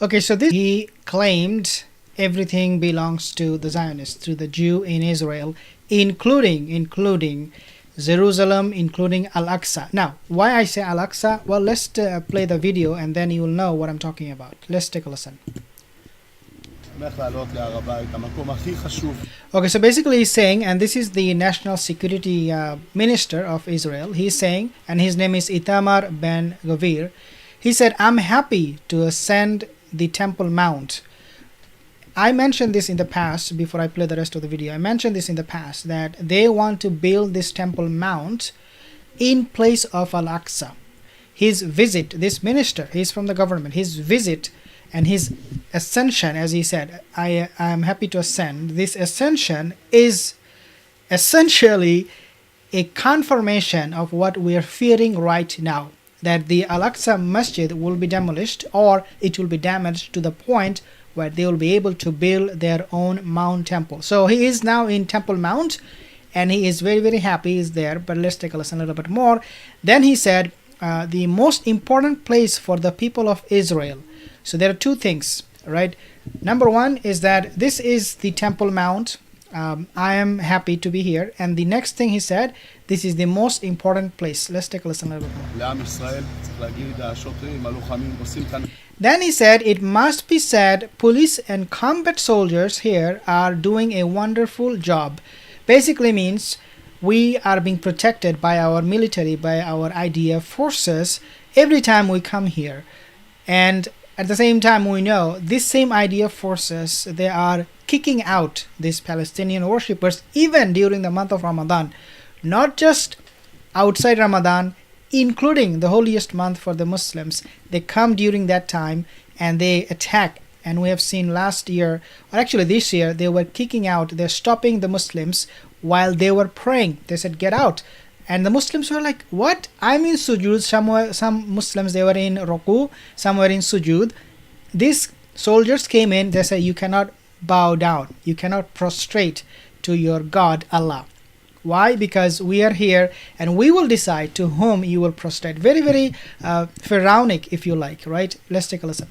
Okay, so this he claimed everything belongs to the Zionists, to the Jew in Israel, including Jerusalem, including Al-Aqsa. Now, why I say Al-Aqsa? Well, let's play the video and then you will know what I'm talking about. Let's take a listen. Okay, so basically he's saying, and this is the National Security Minister of Israel, he's saying, and his name is Itamar Ben Gvir. He said, I'm happy to ascend the Temple Mount. I mentioned this in the past, before I play the rest of the video. I mentioned this in the past, that they want to build this Temple Mount in place of Al-Aqsa. His visit, this minister, he's from the government, his visit and his ascension, as he said, I am happy to ascend. This ascension is essentially a confirmation of what we are fearing right now, that the Al-Aqsa Masjid will be demolished, or it will be damaged to the point where they will be able to build their own Mount Temple. So he is now in Temple Mount and he is very, very happy he's there. But let's take a listen a little bit more. Then he said, the most important place for the people of Israel. So there are two things, right? Number one is that this is the Temple Mount. I am happy to be here. And the next thing he said, this is the most important place. Let's take a listen a little bit more. Then he said, it must be said, police and combat soldiers here are doing a wonderful job. Basically means we are being protected by our military, by our IDF forces every time we come here. And at the same time, we know these same IDF forces, they are kicking out these Palestinian worshippers even during the month of Ramadan. Not just outside Ramadan, including the holiest month for the Muslims. They come during that time and they attack. And we have seen last year, or actually this year, they were kicking out, they're stopping the Muslims while they were praying. They said, get out. And the Muslims were like, what? I'm in sujood. Some Muslims, they were in ruku, some were in sujood. These soldiers came in, they said, you cannot bow down. You cannot prostrate to your God, Allah. Why? Because we are here and we will decide to whom you will prostrate. Very, very pharaonic, if you like, right? Let's take a listen.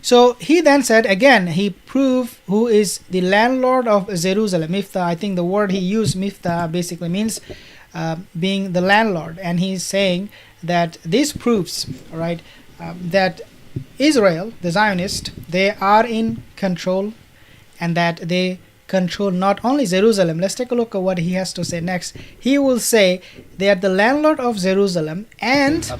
So he then said, again, he proved who is the landlord of Jerusalem. Miftah, I think the word he used, Miftah, basically means being the landlord. And he's saying that this proves, right, that Israel, the Zionists, they are in control, and that they control not only Jerusalem. Let's take a look at what he has to say next. He will say they are the landlord of Jerusalem, and they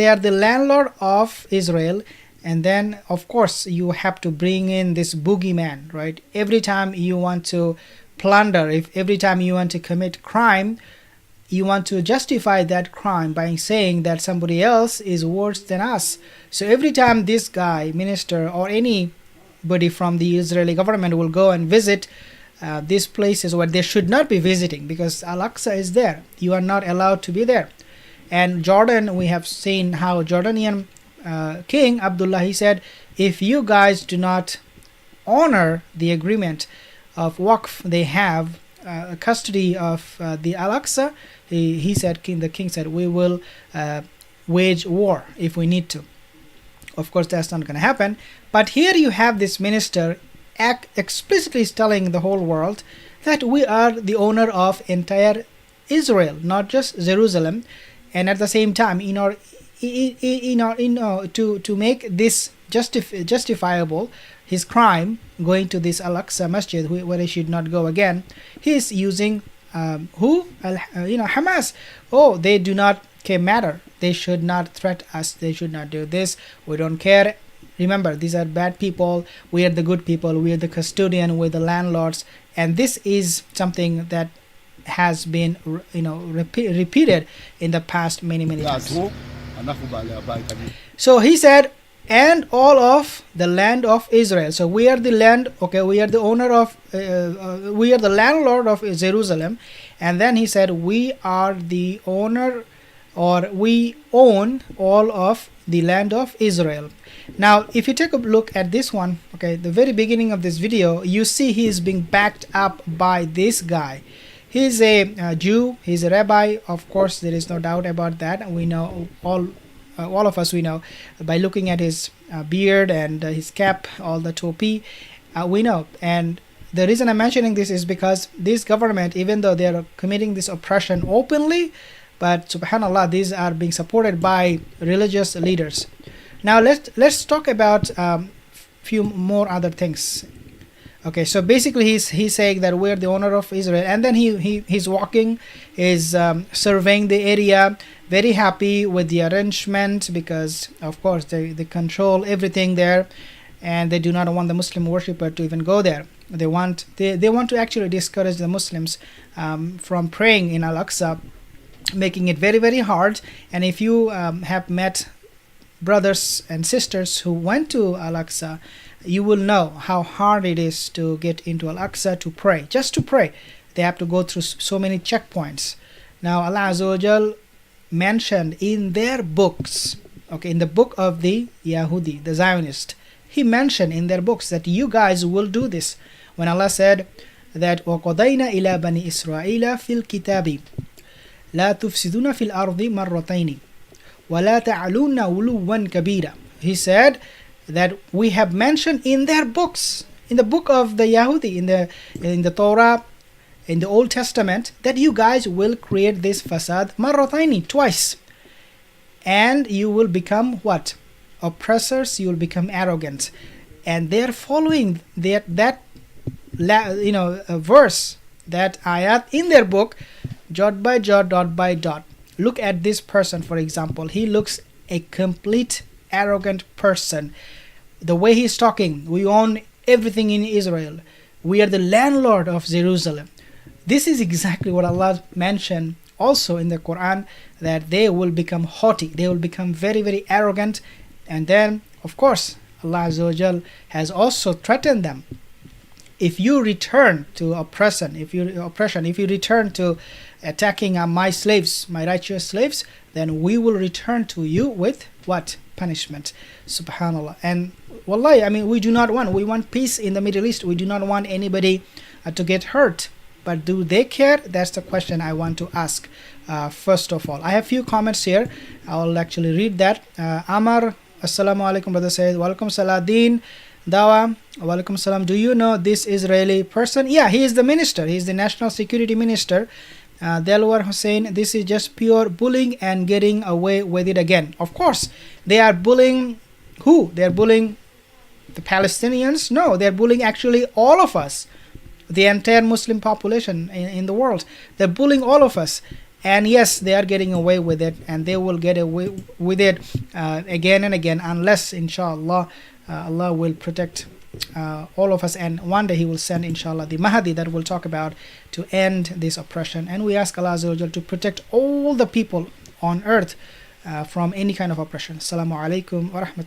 are the landlord of Israel. And then, of course, you have to bring in this boogeyman, right? Every time you want to plunder, every time you want to commit crime, you want to justify that crime by saying that somebody else is worse than us. So every time this guy, minister, or anybody from the Israeli government will go and visit these places where they should not be visiting, because Al-Aqsa is there, you are not allowed to be there. And Jordan, we have seen how Jordanian King Abdullah, he said, if you guys do not honor the agreement of Waqf, they have custody of the Al-Aqsa, he said, the king said, we will wage war if we need to. Of course, that's not going to happen. But here you have this minister explicitly telling the whole world that we are the owner of entire Israel, not just Jerusalem. And at the same time, to make this justifiable, his crime, going to this Al-Aqsa Masjid where he should not go again, he is using Hamas. Oh, they do not matter. They should not threat us. They should not do this. We don't care. Remember, these are bad people. We are the good people. We are the custodian. We're the landlords. And this is something that has been, repeated in the past many times. So he said, and all of the land of Israel. So we are the land, okay, we are the owner of, we are the landlord of Jerusalem. And then he said, we are the owner, or we own all of the land of Israel. Now, if you take a look at this one, okay, the very beginning of this video, you see he is being backed up by this guy. He's a Jew. He's a rabbi. Of course, there is no doubt about that. We know all of us. We know by looking at his beard and his cap, all the topi. We know. And the reason I'm mentioning this is because this government, even though they are committing this oppression openly, but subhanallah, these are being supported by religious leaders. Now let's talk about few more other things. Okay, so basically he's saying that we're the owner of Israel, and then he's walking, is surveying the area, very happy with the arrangement, because of course they control everything there, and they do not want the Muslim worshipper to even go there. They want to actually discourage the Muslims from praying in Al-Aqsa, making it very, very hard. And if you have met brothers and sisters who went to Al-Aqsa, you will know how hard it is to get into Al-Aqsa to pray. Just to pray, they have to go through so many checkpoints. Now Allah Azza wa Jal mentioned in their books, okay, in the book of the Yahudi, the Zionist, he mentioned in their books that you guys will do this. When Allah said that وَقَضَيْنَا إِلَى بَنِي إِسْرَائِيلَ فِي الْكِتَابِ لَا تُفْسِدُونَ فِي الْأَرْضِ مَرَّتَيْنِ وَلَا تَعْلُونَ عُلُوًّا كَبِيرًا. He said that we have mentioned in their books, in the book of the Yahudi, in the Torah, in the Old Testament, that you guys will create this fasad marrataini, twice, and you will become what? Oppressors. You will become arrogant, and they're following that verse, that ayat in their book, jot by jot, dot by dot. Look at this person, for example. He looks a complete arrogant person. The way he's talking, we own everything in Israel. We are the landlord of Jerusalem. This is exactly what Allah mentioned also in the Quran, that they will become haughty. They will become very, very arrogant. And then, of course, Allah Azza wa Jal has also threatened them. If you return to oppression, if you return to attacking my slaves, my righteous slaves, then we will return to you with what? Punishment. Subhanallah. And wallahi, I mean, we want peace in the Middle East. We do not want anybody to get hurt. But do they care? That's the question I want to ask first of all. I have few comments here. I'll actually read that. Amar, assalamu alaikum, brother says, walaikum saladin. Dawa, walaikum salam. Do you know this Israeli person? Yeah, he is the minister. He is the national security minister. Delwar Hussein, this is just pure bullying and getting away with it again. Of course, they are bullying who? They are bullying the Palestinians? No, they are bullying actually all of us, the entire Muslim population in the world. They're bullying all of us. And yes, they are getting away with it, and they will get away with it again and again, unless, inshallah, Allah will protect all of us, and one day He will send, inshallah, the MAHDI that we'll talk about to end this oppression. And we ask Allah Azza wa Jal to protect all the people on earth from any kind of oppression. Assalamu alaikum wa rahmatullahi.